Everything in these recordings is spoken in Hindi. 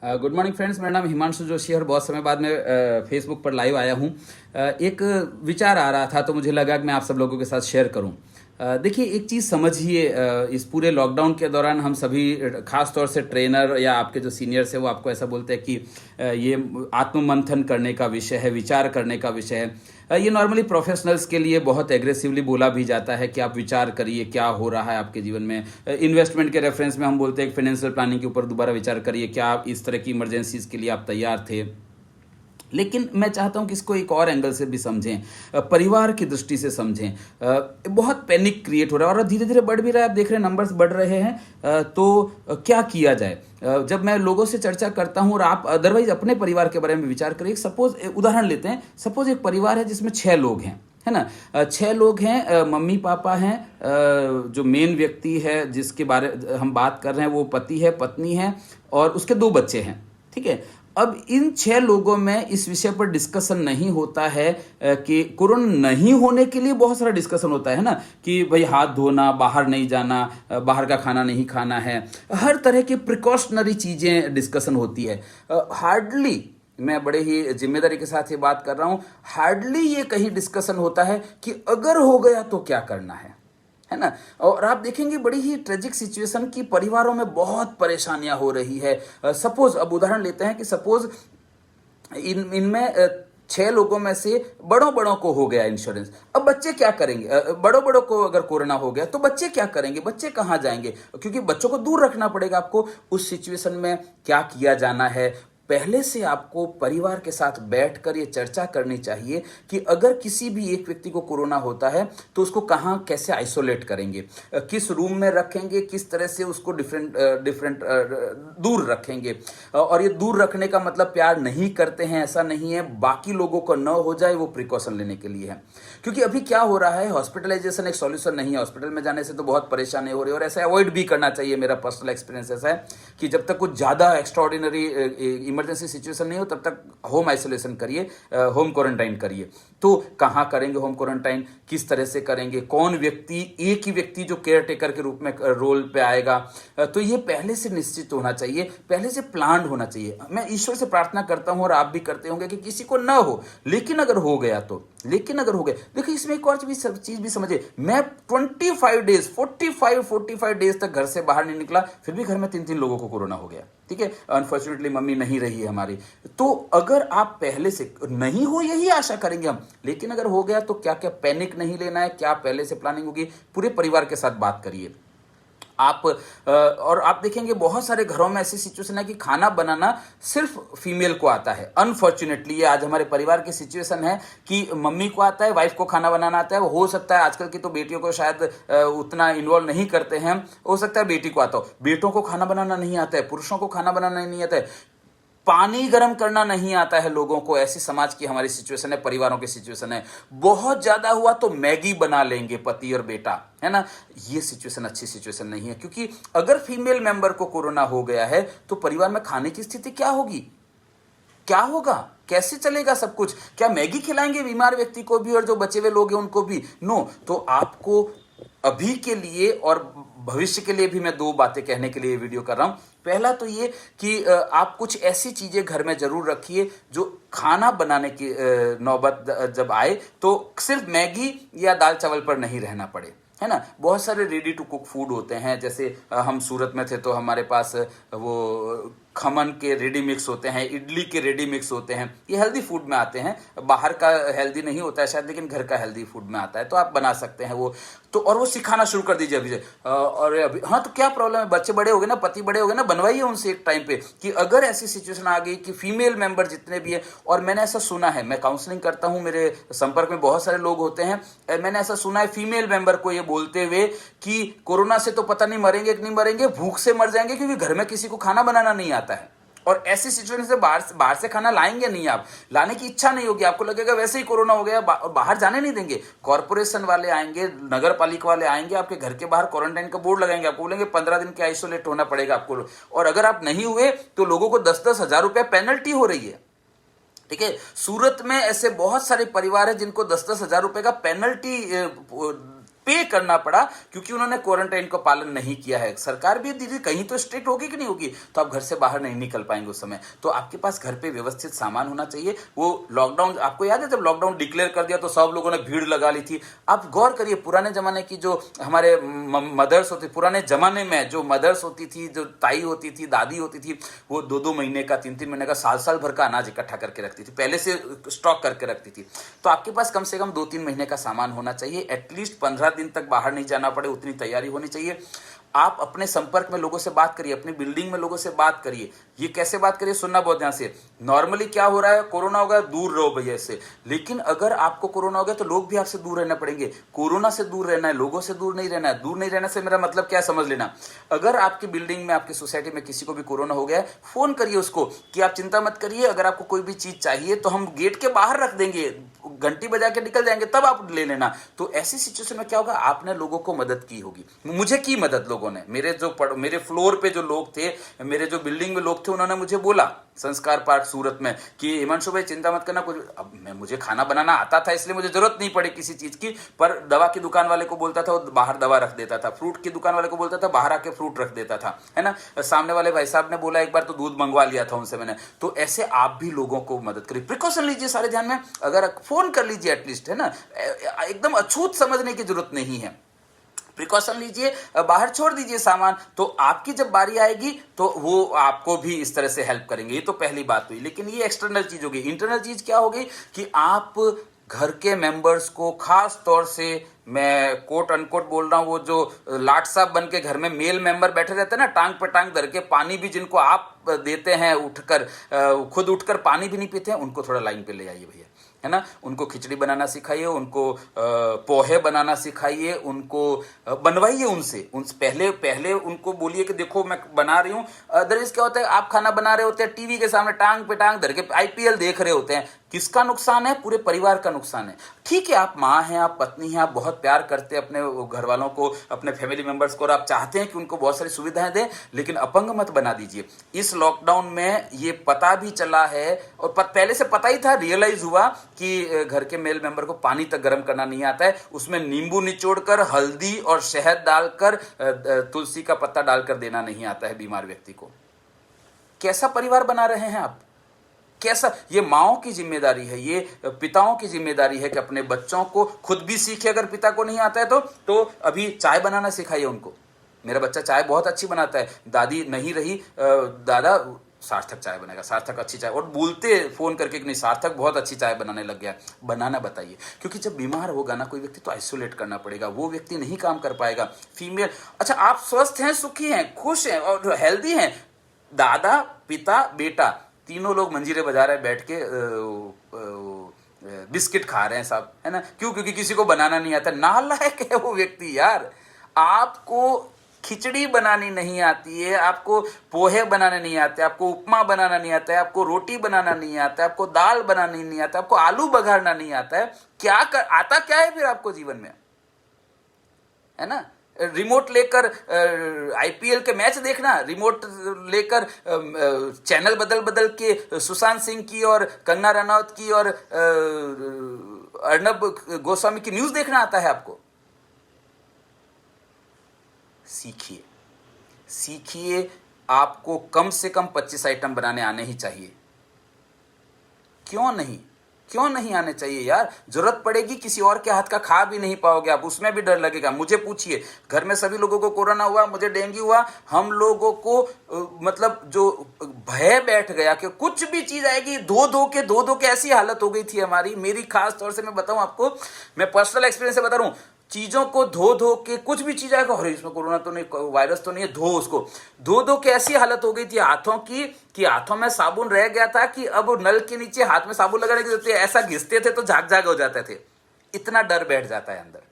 गुड मॉर्निंग फ्रेंड्स, मेरा नाम हिमांशु जोशी है और बहुत समय बाद मैं फेसबुक पर लाइव आया हूँ। एक विचार आ रहा था तो मुझे लगा कि मैं आप सब लोगों के साथ शेयर करूँ। देखिए, एक चीज़ समझिए, इस पूरे लॉकडाउन के दौरान हम सभी, खास तौर से ट्रेनर या आपके जो सीनियर्स है वो आपको ऐसा बोलते हैं कि ये आत्ममंथन करने का विषय है, विचार करने का विषय है। ये नॉर्मली प्रोफेशनल्स के लिए बहुत एग्रेसिवली बोला भी जाता है कि आप विचार करिए क्या हो रहा है आपके जीवन में। इन्वेस्टमेंट के रेफरेंस में हम बोलते हैं कि फाइनेंशियल प्लानिंग के ऊपर दोबारा विचार करिए, क्या आप इस तरह की इमरजेंसीज के लिए आप तैयार थे। लेकिन मैं चाहता हूं कि इसको एक और एंगल से भी समझें, परिवार की दृष्टि से समझें। बहुत पैनिक क्रिएट हो रहा है और धीरे धीरे बढ़ भी रहा है, आप देख रहे हैं नंबर्स बढ़ रहे हैं। क्या किया जाए? जब मैं लोगों से चर्चा करता हूं और आप अदरवाइज अपने परिवार के बारे में विचार करिए। सपोज उदाहरण लेते हैं, सपोज एक परिवार है जिसमें 6 लोग हैं, है ना। 6 लोग हैं, मम्मी पापा हैं, जो मेन व्यक्ति है जिसके बारे हम बात कर रहे हैं वो पति है, पत्नी है और उसके 2 बच्चे हैं, ठीक है। अब इन 6 लोगों में इस विषय पर डिस्कशन नहीं होता है कि कोरोना नहीं होने के लिए बहुत सारा डिस्कशन होता है ना, कि भाई हाथ धोना, बाहर नहीं जाना, बाहर का खाना नहीं खाना है, हर तरह की प्रिकॉशनरी चीजें डिस्कशन होती है। हार्डली, मैं बड़े ही जिम्मेदारी के साथ ये बात कर रहा हूं, हार्डली ये कहीं डिस्कशन होता है कि अगर हो गया तो क्या करना है ना। और आप देखेंगे बड़ी ही ट्रेजिक सिचुएशन की परिवारों में बहुत परेशानियां हो रही है। सपोज, अब उदाहरण लेते हैं कि सपोज इनमें 6 लोगों में से बड़ों बड़ों को हो गया इंश्योरेंस। अब बच्चे क्या करेंगे? बड़ों बड़ों को अगर कोरोना हो गया तो बच्चे क्या करेंगे? बच्चे कहाँ जाएंगे? क्योंकि बच्चों को दूर रखना पड़ेगा आपको। उस सिचुएशन में क्या किया जाना है? पहले से आपको परिवार के साथ बैठकर ये चर्चा करनी चाहिए कि अगर किसी भी एक व्यक्ति को कोरोना होता है तो उसको कहाँ कैसे आइसोलेट करेंगे, किस रूम में रखेंगे, किस तरह से उसको डिफरेंट दूर रखेंगे। और ये दूर रखने का मतलब प्यार नहीं करते हैं ऐसा नहीं है, बाकी लोगों को न हो जाए वो प्रिकॉशन लेने के लिए है। क्योंकि अभी क्या हो रहा है, हॉस्पिटलाइजेशन एक सॉल्यूशन नहीं है। हॉस्पिटल में जाने से तो बहुत परेशानी हो रही है और ऐसे अवॉइड भी करना चाहिए। मेरा पर्सनल एक्सपीरियंस ऐसा है कि जब तक कुछ ज्यादा एक्स्ट्राऑर्डिनरी इमरजेंसी सिचुएशन नहीं हो तब तक होम आइसोलेशन करिए, होम क्वारंटाइन करिए। तो कहां करेंगे होम क्वारंटाइन, किस तरह से करेंगे, कौन व्यक्ति, एक ही व्यक्ति जो केयर टेकर के रूप में रोल पे आएगा, तो ये पहले से निश्चित होना चाहिए, पहले से प्लान्ड होना चाहिए। मैं ईश्वर से प्रार्थना करता हूं और आप भी करते होंगे कि किसी को ना हो, लेकिन अगर हो गया तो, लेकिन अगर हो गया, देखिए इसमें एक और चीज भी समझिए। मैं 25 डेज 45 डेज तक घर से बाहर नहीं निकला, फिर भी घर में 3 लोगों को कोरोना हो गया, ठीक है। अनफॉर्चुनेटली मम्मी नहीं रही है हमारी। तो अगर आप पहले से नहीं हो, यही आशा करेंगे हम, लेकिन अगर हो गया तो क्या क्या पैनिक नहीं लेना है, क्या पहले से प्लानिंग होगी, पूरे परिवार के साथ बात करिए आप। और आप देखेंगे बहुत सारे घरों में ऐसी सिचुएशन है कि खाना बनाना सिर्फ फीमेल को आता है। अनफॉर्चुनेटली ये आज हमारे परिवार की सिचुएशन है कि मम्मी को आता है, वाइफ को खाना बनाना आता है। हो सकता है आजकल की तो बेटियों को शायद उतना इन्वॉल्व नहीं करते हैं, हो सकता है बेटी को आता हो। बेटों को खाना बनाना नहीं आता है, पुरुषों को खाना बनाना नहीं आता है, पानी गर्म करना नहीं आता है लोगों को। ऐसी समाज की हमारी सिचुएशन है, परिवारों की सिचुएशन है। बहुत ज्यादा हुआ तो मैगी बना लेंगे पति और बेटा, है ना। ये सिचुएशन अच्छी सिचुएशन नहीं है, क्योंकि अगर फीमेल मेंबर को कोरोना हो गया है तो परिवार में खाने की स्थिति क्या होगी, क्या होगा, कैसे चलेगा सब कुछ? क्या मैगी खिलाएंगे बीमार व्यक्ति को भी और जो बचे हुए लोग हैं उनको भी? नो। तो आपको अभी के लिए और भविष्य के लिए भी मैं 2 बातें कहने के लिए वीडियो कर रहा हूं। पहला तो ये कि आप कुछ ऐसी चीजें घर में जरूर रखिए जो खाना बनाने की नौबत जब आए तो सिर्फ मैगी या दाल चावल पर नहीं रहना पड़े, है ना। बहुत सारे रेडी टू कुक फूड होते हैं, जैसे हम सूरत में थे तो हमारे पास वो खमन के रेडी मिक्स होते हैं, इडली के रेडी मिक्स होते हैं। ये हेल्दी फूड में आते हैं, बाहर का हेल्दी नहीं होता है शायद, लेकिन घर का हेल्दी फूड में आता है, तो आप बना सकते हैं वो। तो और वो सिखाना शुरू कर दीजिए अभी से। और अभी हाँ, तो क्या प्रॉब्लम है, बच्चे बड़े हो गए ना, पति बड़े हो गए ना, बनवाइए उनसे एक टाइम पे कि अगर ऐसी सिचुएशन आ गई कि फीमेल मेंबर जितने भी है, और मैंने ऐसा सुना है, मैं काउंसलिंग करता हूं, मेरे संपर्क में बहुत सारे लोग होते हैं, मैंने ऐसा सुना है फीमेल मेंबर को ये बोलते हुए कि कोरोना से तो पता नहीं मरेंगे कि नहीं मरेंगे, भूख से मर जाएंगे, क्योंकि घर में किसी को खाना बनाना नहीं आता है। और ऐसी सिचुएशन से बाहर से खाना लाएंगे नहीं, आप लाने की इच्छा नहीं होगी, आपको लगेगा वैसे ही कोरोना हो गया, बाहर जाने नहीं देंगे। कॉर्पोरेशन वाले आएंगे, नगर पालिका वाले आएंगे, आपके घर के बाहर क्वारंटाइन का बोर्ड लगाएंगे, आपको बोलेंगे 15 दिन के आइसोलेट होना पड़ेगा आपको। और अगर आप नहीं हुए तो लोगों को 10-10 हजार रुपए पेनल्टी हो रही है, ठीक है। सूरत में ऐसे बहुत सारे परिवार है जिनको 10-10 हजार रुपए का पेनल्टी पे करना पड़ा क्योंकि उन्होंने क्वारंटाइन का पालन नहीं किया है। सरकार भी दीदी कहीं तो स्ट्रिक्ट होगी कि नहीं होगी, तो आप घर से बाहर नहीं निकल पाएंगे उस समय। तो आपके पास घर पे व्यवस्थित सामान होना चाहिए। वो लॉकडाउन, आपको याद है जब लॉकडाउन डिक्लेयर कर दिया तो सब लोगों ने भीड़ लगा ली थी। आप गौर करिए, पुराने जमाने की जो हमारे मदर्स होती, पुराने जमाने में जो मदर्स होती थी, जो ताई होती थी, दादी होती थी, वो 2-2 महीने का, 3-3 महीने का, साल भर का अनाज इकट्ठा करके रखती थी, पहले से स्टॉक करके रखती थी। तो आपके पास कम से कम 2-3 महीने का सामान होना चाहिए। एटलीस्ट 15 दिन तक बाहर नहीं जाना पड़े उतनी तैयारी होनी चाहिए। आप अपने संपर्क में लोगों से बात करिए, अपनी बिल्डिंग में लोगों से बात करिए। ये कैसे बात करिए, सुनना बहुत ध्यान से। नॉर्मली क्या हो रहा है, कोरोना हो गया, दूर रहो भैया से। लेकिन अगर आपको कोरोना हो गया तो लोग भी आपसे दूर रहना पड़ेंगे। कोरोना से दूर रहना है, लोगों से दूर नहीं रहना है। दूर नहीं रहने से मेरा मतलब क्या समझ लेना। अगर आपकी बिल्डिंग में, आपकी सोसाइटी में किसी को भी कोरोना हो गया है, फोन करिए उसको कि आप चिंता मत करिए, अगर आपको कोई भी चीज चाहिए तो हम गेट के बाहर रख देंगे, घंटी बजा के निकल जाएंगे, तब आप ले लेना। तो ऐसी सिचुएशन में क्या होगा, आपने लोगों को मदद की होगी। मुझे की मदद लोगों ने, मेरे फ्लोर पे जो लोग थे, मेरे जो बिल्डिंग में लोग थे, उन्होंने मुझे बोला संस्कार पार्क सूरत में कि हिमांशु भाई चिंता मत करना, कुछ अब मुझे खाना बनाना आता था इसलिए मुझे जरूरत नहीं पड़ी किसी चीज की। पर दवा की दुकान वाले को बोलता था, वो बाहर दवा रख देता था। फ्रूट की दुकान वाले को बोलता था, बाहर आके फ्रूट रख देता था, है ना। सामने वाले भाई साहब ने बोला, एक बार तो दूध मंगवा लिया था उनसे मैंने। तो ऐसे आप भी लोगों को मदद करिए, प्रिकॉशन लीजिए सारे ध्यान में। अगर फोन कर लीजिए एटलीस्ट, है ना, एकदम अछूत समझने की जरूरत नहीं है। प्रिकॉशन लीजिए, बाहर छोड़ दीजिए सामान, तो आपकी जब बारी आएगी तो वो आपको भी इस तरह से हेल्प करेंगे। ये तो पहली बात हुई। लेकिन ये एक्सटर्नल चीज होगी। इंटरनल चीज क्या होगी कि आप घर के मेंबर्स को, खास तौर से मैं कोट अनकोट बोल रहा हूं, वो जो लाट साहब बन के घर में मेल मेंबर बैठे रहते हैं ना, टांग पे टांग धर के, पानी भी जिनको आप देते हैं उठकर, खुद उठकर पानी भी नहीं पीते हैं, उनको थोड़ा लाइन पे ले आइए भैया, है ना। उनको खिचड़ी बनाना सिखाइए, उनको पोहे बनाना सिखाइए, उनको बनवाइए उनसे पहले उनको बोलिए कि देखो मैं बना रही हूं। अदरवाइज क्या होता है, आप खाना बना रहे होते हैं, टीवी के सामने टांग पे टांग धर के आईपीएल देख रहे होते हैं। किसका नुकसान है, पूरे परिवार का नुकसान है। ठीक है, आप माँ हैं, आप पत्नी हैं, आप बहुत प्यार करते हैं अपने घर वालों को, अपने फैमिली मेंबर्स को, और आप चाहते हैं कि उनको बहुत सारी सुविधाएं दें, लेकिन अपंग मत बना दीजिए। इस लॉकडाउन में ये पता भी चला है, और पहले से पता ही था, रियलाइज हुआ कि घर के मेल मेंबर को पानी तक गर्म करना नहीं आता है। उसमें नींबू निचोड़कर, हल्दी और शहद डालकर, तुलसी का पत्ता डालकर देना नहीं आता है बीमार व्यक्ति को। कैसा परिवार बना रहे हैं आप, कैसा। ये माओं की जिम्मेदारी है, ये पिताओं की जिम्मेदारी है कि अपने बच्चों को, खुद भी सीखे, अगर पिता को नहीं आता है तो अभी चाय बनाना सिखाइए उनको। मेरा बच्चा चाय बहुत अच्छी बनाता है, दादी नहीं रही, दादा सार्थक चाय बनाएगा, सार्थक अच्छी चाय, और बोलते फोन करके कि नहीं सार्थक बहुत अच्छी चाय बनाने लग गया, बनाना बताइए। क्योंकि जब बीमार होगा ना कोई व्यक्ति तो आइसोलेट करना पड़ेगा, वो व्यक्ति नहीं काम कर पाएगा। फीमेल, अच्छा आप स्वस्थ हैं, सुखी हैं, खुश हैं और हेल्दी हैं, दादा पिता बेटा तीनों लोग मंजीरे बजा रहे हैं बैठ के, बिस्किट खा रहे हैं साहब, है ना। क्यों, क्योंकि किसी को बनाना नहीं आता। नालायक है वो व्यक्ति यार। आपको खिचड़ी बनानी नहीं आती है, आपको पोहे बनाने नहीं आते, आपको उपमा बनाना नहीं आता है, आपको रोटी बनाना नहीं आता है, आपको दाल बनानी नहीं आता, आपको आलू बघारना नहीं आता है, आता क्या है फिर आपको जीवन में, है ना। रिमोट लेकर आईपीएल के मैच देखना, रिमोट लेकर चैनल बदल बदल के सुशांत सिंह की और कंगना रनौत की और अर्नब गोस्वामी की न्यूज देखना आता है आपको। सीखिए, सीखिए। आपको कम से कम 25 आइटम बनाने आने ही चाहिए। क्यों नहीं आने चाहिए यार। जरूरत पड़ेगी किसी और के हाथ का खा भी नहीं पाओगे आप, उसमें भी डर लगेगा। मुझे पूछिए, घर में सभी लोगों को कोरोना हुआ, मुझे डेंगू हुआ, हम लोगों को मतलब जो भय बैठ गया कि कुछ भी चीज आएगी, धो के ऐसी हालत हो गई थी हमारी। मेरी खास तौर से मैं बताऊं आपको, मैं पर्सनल एक्सपीरियंस से बता रहा हूं, चीजों को धो के, कुछ भी चीज आएगा, अरे इसमें कोरोना तो नहीं, वायरस तो नहीं है, उसको धो के ऐसी हालत हो गई थी हाथों की कि हाथों में साबुन रह गया था कि अब नल के नीचे हाथ में साबुन लगाने की जरूरत है, ऐसा घिसते थे तो झाग हो जाते थे। इतना डर बैठ जाता है अंदर।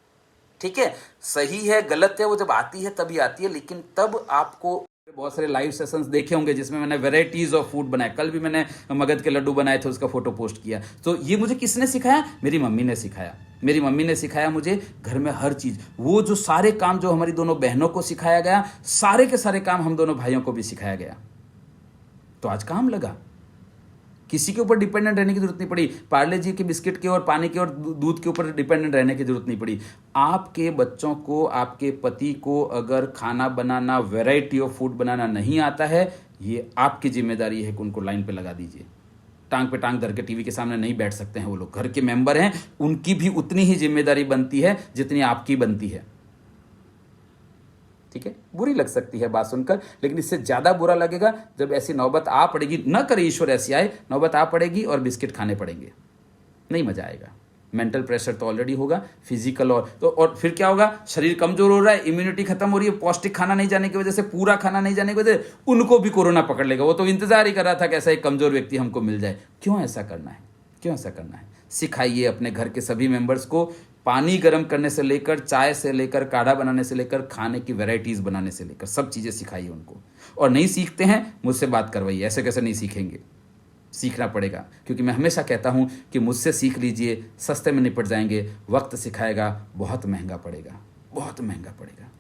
ठीक है, सही है गलत है वो जब आती है तभी आती है, लेकिन तब आपको बहुत सारे लाइव सेशंस देखे होंगे जिसमें मैंने वेराइटीज ऑफ फूड बनाए। कल भी मैंने मगध के लड्डू बनाए थे, उसका फोटो पोस्ट किया। तो ये मुझे किसने सिखाया, मेरी मम्मी ने सिखाया। मेरी मम्मी ने सिखाया मुझे घर में हर चीज, वो जो सारे काम जो हमारी दोनों बहनों को सिखाया गया, सारे के सारे काम हम दोनों भाइयों को भी सिखाया गया। तो आज काम लगा किसी के ऊपर डिपेंडेंट रहने की जरूरत नहीं पड़ी, पार्ले जी के बिस्किट के और पानी के और दूध के ऊपर डिपेंडेंट रहने की जरूरत नहीं पड़ी। आपके बच्चों को, आपके पति को अगर खाना बनाना, वैरायटी ऑफ फूड बनाना नहीं आता है, ये आपकी जिम्मेदारी है कि उनको लाइन पे लगा दीजिए। टांग पे टांग धर के टीवी के सामने नहीं बैठ सकते हैं वो लोग, घर के मेंबर हैं, उनकी भी उतनी ही जिम्मेदारी बनती है जितनी आपकी बनती है। ठीक है, बुरी लग सकती है बात सुनकर, लेकिन इससे ज्यादा बुरा लगेगा जब ऐसी नौबत आ पड़ेगी, न करे ईश्वर ऐसी आए, नौबत आ पड़ेगी और बिस्किट खाने पड़ेंगे, नहीं मजा आएगा। मेंटल प्रेशर तो ऑलरेडी होगा, फिजिकल और फिर क्या होगा, शरीर कमजोर हो रहा है, इम्यूनिटी खत्म हो रही है, पौष्टिक खाना नहीं जाने की वजह से, पूरा खाना नहीं जाने की वजह से उनको भी कोरोना पकड़ लेगा। वो तो इंतजार ही कर रहा था कि ऐसा एक कमजोर व्यक्ति हमको मिल जाए। क्यों ऐसा करना है, क्यों ऐसा करना है? सिखाइए अपने घर के सभी मेंबर्स को, पानी गर्म करने से लेकर, चाय से लेकर, काढ़ा बनाने से लेकर, खाने की वैरायटीज बनाने से लेकर, सब चीजें सिखाइए उनको। और नहीं सीखते हैं, मुझसे बात करवाइए, ऐसे कैसे नहीं सीखेंगे, सीखना पड़ेगा। क्योंकि मैं हमेशा कहता हूं कि मुझसे सीख लीजिए, सस्ते में निपट जाएंगे, वक्त सिखाएगा, बहुत महंगा पड़ेगा, बहुत महंगा पड़ेगा।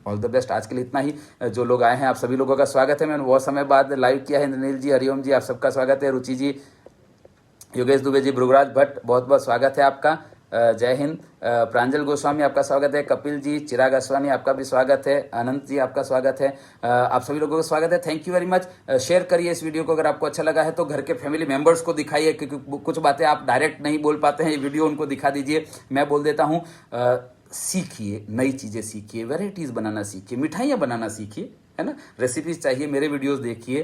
All the best. आज के लिए इतना ही। जो लोग आए हैं आप सभी लोगों का स्वागत है। मैंने बहुत समय बाद लाइव किया है। इंद्रनील जी, हरिओम जी, आप सबका स्वागत है। रुचि जी, योगेश दुबे जी, भृगुराज भट्ट, बहुत बहुत स्वागत है आपका। जय हिंद। प्रांजल गोस्वामी, आपका स्वागत है। कपिल जी, चिराग असवानी, आपका भी स्वागत है। अनंत जी, आपका स्वागत है। आप सभी लोगों का स्वागत है। Thank you very much. Share करिए इस वीडियो को अगर आपको अच्छा लगा है तो, घर के फैमिली मेंबर्स को दिखाइए, क्योंकि कुछ बातें आप डायरेक्ट नहीं बोल पाते हैं, ये वीडियो उनको दिखा दीजिए, मैं बोल देता हूँ। सीखिए, नई चीज़ें सीखिए, वेराइटीज़ बनाना सीखिए, मिठाइयाँ बनाना सीखिए, है ना। रेसिपीज चाहिए, मेरे वीडियोस देखिए,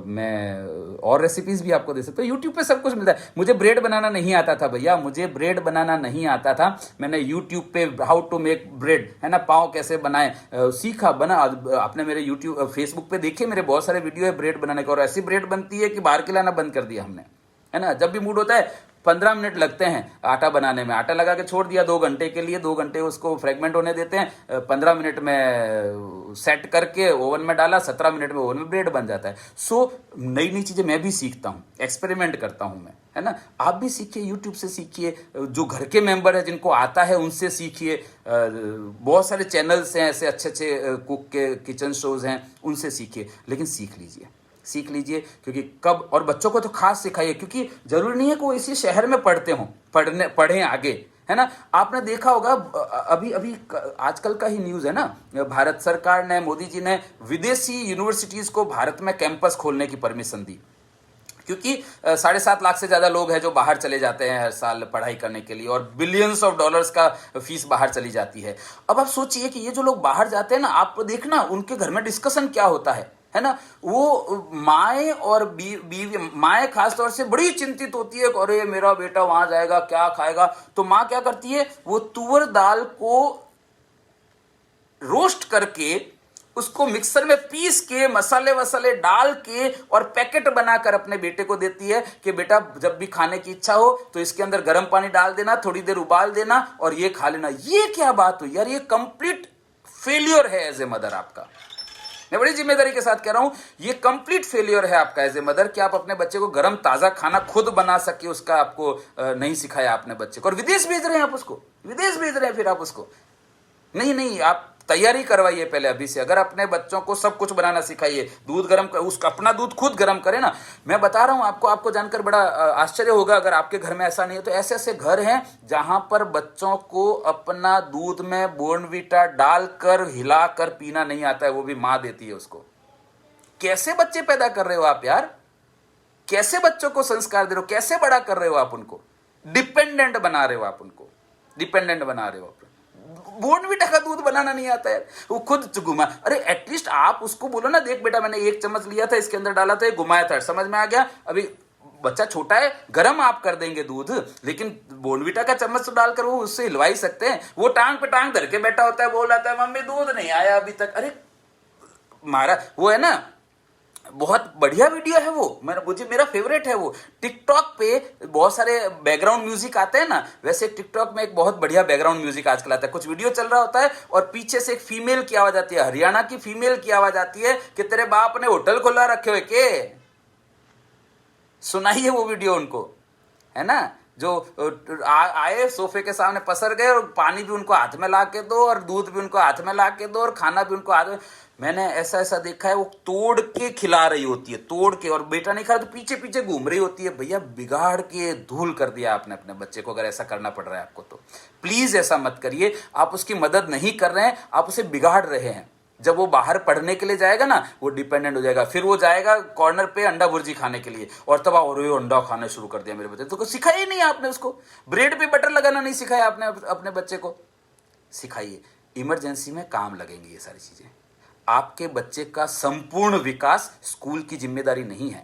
मैं और रेसिपीज भी आपको दे सकता हूँ। यूट्यूब पे सब कुछ मिलता है। मुझे ब्रेड बनाना नहीं आता था भैया, मुझे ब्रेड बनाना नहीं आता था। मैंने यूट्यूब पे हाउ टू मेक ब्रेड, है ना, पाव कैसे बनाए, सीखा, बना। आपने मेरे यूट्यूब फेसबुक पे देखे, मेरे बहुत सारे वीडियो है ब्रेड बनाने का, और ऐसी ब्रेड बनती है कि बाहर के लाना बंद कर दिया हमने, है ना। जब भी मूड होता है 15 मिनट लगते हैं आटा बनाने में, आटा लगा के छोड़ दिया 2 घंटे के लिए, 2 घंटे उसको फ्रेगमेंट होने देते हैं, 15 मिनट में सेट करके ओवन में डाला, 17 मिनट में ओवन में ब्रेड बन जाता है। सो नई नई चीज़ें मैं भी सीखता हूँ, एक्सपेरिमेंट करता हूँ मैं, है ना। आप भी सीखिए, यूट्यूब से सीखिए, जो घर के मेंबर है जिनको आता है उनसे सीखिए। बहुत सारे चैनल्स हैं ऐसे अच्छे अच्छे कुक के, किचन शोज हैं, उनसे सीखिए, लेकिन सीख लीजिए, सीख लीजिए। क्योंकि कब, और बच्चों को तो खास सिखाइए, क्योंकि जरूरी नहीं है कि वो इसी शहर में पढ़ते हों, पढ़ें आगे, है ना। आपने देखा होगा अभी आजकल का ही न्यूज़ है ना, भारत सरकार ने, मोदी जी ने विदेशी यूनिवर्सिटीज़ को भारत में कैंपस खोलने की परमिशन दी, क्योंकि 7.5 लाख से ज़्यादा लोग हैं जो बाहर चले जाते हैं हर साल पढ़ाई करने के लिए, और बिलियंस ऑफ डॉलर्स का फीस बाहर चली जाती है। अब आप सोचिए कि ये जो लोग बाहर जाते हैं ना, आप देखना उनके घर में डिस्कशन क्या होता है ना। वो माएँ और बीवी, माएँ खासतौर से बड़ी चिंतित होती है, अरे मेरा बेटा वहां जाएगा क्या खाएगा। तो माँ क्या करती है, वो तुअर दाल को रोस्ट करके उसको मिक्सर में पीस के, मसाले वसाले डाल के, और पैकेट बनाकर अपने बेटे को देती है कि बेटा जब भी खाने की इच्छा हो तो इसके अंदर गर्म पानी डाल देना, थोड़ी देर उबाल देना और ये खा लेना। ये क्या बात हुई यार, ये कंप्लीट फेलियर है एज ए मदर आपका। मैं बड़ी जिम्मेदारी के साथ कह रहा हूं, ये कंप्लीट फेलियर है आपका एज ए मदर कि आप अपने बच्चे को गरम ताजा खाना खुद बना सके, उसका आपको नहीं सिखाया आपने बच्चे को, और विदेश भेज रहे हैं आप उसको, विदेश भेज रहे हैं फिर आप उसको। नहीं, आप तैयारी करवाइए पहले अभी से। अगर अपने बच्चों को सब कुछ बनाना सिखाइए, दूध गर्म कर, उसका अपना दूध खुद गर्म करे ना। मैं बता रहा हूं आपको जानकर बड़ा आश्चर्य होगा अगर आपके घर में ऐसा नहीं है तो। ऐसे ऐसे घर हैं जहां पर बच्चों को अपना दूध में बॉर्नवीटा डालकर हिलाकर पीना नहीं आता है, वो भी मां देती है उसको। कैसे बच्चे पैदा कर रहे हो आप यार, कैसे बच्चों को संस्कार दे रहे हो, कैसे बड़ा कर रहे हो आप उनको, डिपेंडेंट बना रहे हो आप उनको, डिपेंडेंट बना रहे हो। बॉर्नवीटा का दूध बनाना नहीं आता है, वो खुद घुमा। अरे एटलीस्ट आप उसको बोलो ना, देख बेटा मैंने 1 चम्मच लिया था, इसके अंदर डाला था, घुमाया था, समझ में आ गया। अभी बच्चा छोटा है, गरम आप कर देंगे दूध, लेकिन बॉर्नवीटा का चम्मच तो डालकर वो उससे हिलवा ही सकते हैं। वो टांग पे टांग धर के बैठा होता है, बोल रहा है मम्मी दूध नहीं आया अभी तक। अरे मारा, वो है ना, बहुत बढ़िया वीडियो है वो, मेरा फेवरेट है वो। टिकटॉक पे बहुत सारे बैकग्राउंड म्यूजिक आते हैं ना, वैसे टिकटॉक में एक बहुत बढ़िया बैकग्राउंड म्यूजिक आजकल आता है। कुछ वीडियो चल रहा होता है और पीछे से एक फीमेल की आवाज आती है, हरियाणा की फीमेल की आवाज आती है कि तेरे बाप ने होटल खोला रखे हुए के। सुनाइए वो वीडियो उनको, है ना, जो आए सोफे के सामने पसर गए, और पानी भी उनको हाथ में ला के दो, और दूध भी उनको हाथ में ला के दो, और खाना भी उनको हाथ में। मैंने ऐसा ऐसा देखा है, वो तोड़ के खिला रही होती है, तोड़ के, और बेटा नहीं खा रहा तो पीछे पीछे घूम रही होती है। भैया बिगाड़ के धूल कर दिया आपने अपने बच्चे को। अगर ऐसा करना पड़ रहा है आपको तो प्लीज ऐसा मत करिए। आप उसकी मदद नहीं कर रहे हैं, आप उसे बिगाड़ रहे हैं। जब वो बाहर पढ़ने के लिए जाएगा ना, वो डिपेंडेंट हो जाएगा, फिर वो जाएगा कॉर्नर पे अंडा भुर्जी खाने के लिए, और तब अंडा खाना शुरू कर दिया मेरे बच्चे। तो सिखाया ही नहीं आपने उसको, ब्रेड पे बटर लगाना नहीं सिखाया आपने अपने बच्चे को। सिखाइए, इमरजेंसी में काम लगेंगी ये सारी चीजें। आपके बच्चे का संपूर्ण विकास स्कूल की जिम्मेदारी नहीं है,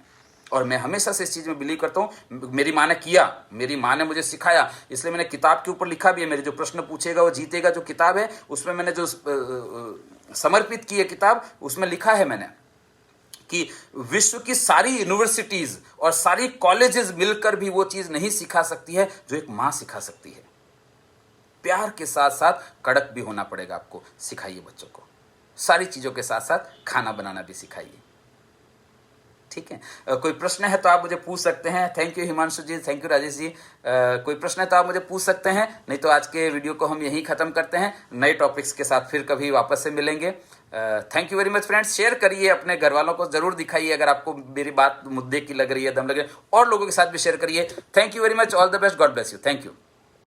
और मैं हमेशा से इस चीज में बिलीव करता हूं। मेरी माँ ने किया, मेरी माँ ने मुझे सिखाया, इसलिए मैंने किताब के ऊपर लिखा भी है, मेरे जो प्रश्न पूछेगा वो जीतेगा जो किताब है, उसमें मैंने जो समर्पित की है किताब, उसमें लिखा है मैंने कि विश्व की सारी यूनिवर्सिटीज और सारी कॉलेजेस मिलकर भी वो चीज नहीं सिखा सकती है जो एक माँ सिखा सकती है। प्यार के साथ साथ कड़क भी होना पड़ेगा आपको। सिखाइए बच्चों को, सारी चीजों के साथ साथ खाना बनाना भी सिखाइए, ठीक है। कोई प्रश्न है तो आप मुझे पूछ सकते हैं। Thank you Himanshu ji, thank you Rajesh ji. कोई प्रश्न है तो आप मुझे पूछ सकते हैं, नहीं तो आज के वीडियो को हम यहीं खत्म करते हैं। नए टॉपिक्स के साथ फिर कभी वापस से मिलेंगे। Thank you very much friends. Share करिए, अपने घर वालों को जरूर दिखाइए अगर आपको मेरी बात मुद्दे की लग रही है, दम लग रही है, और लोगों के साथ भी शेयर करिए। Thank you very much, all the best, God bless you, thank you.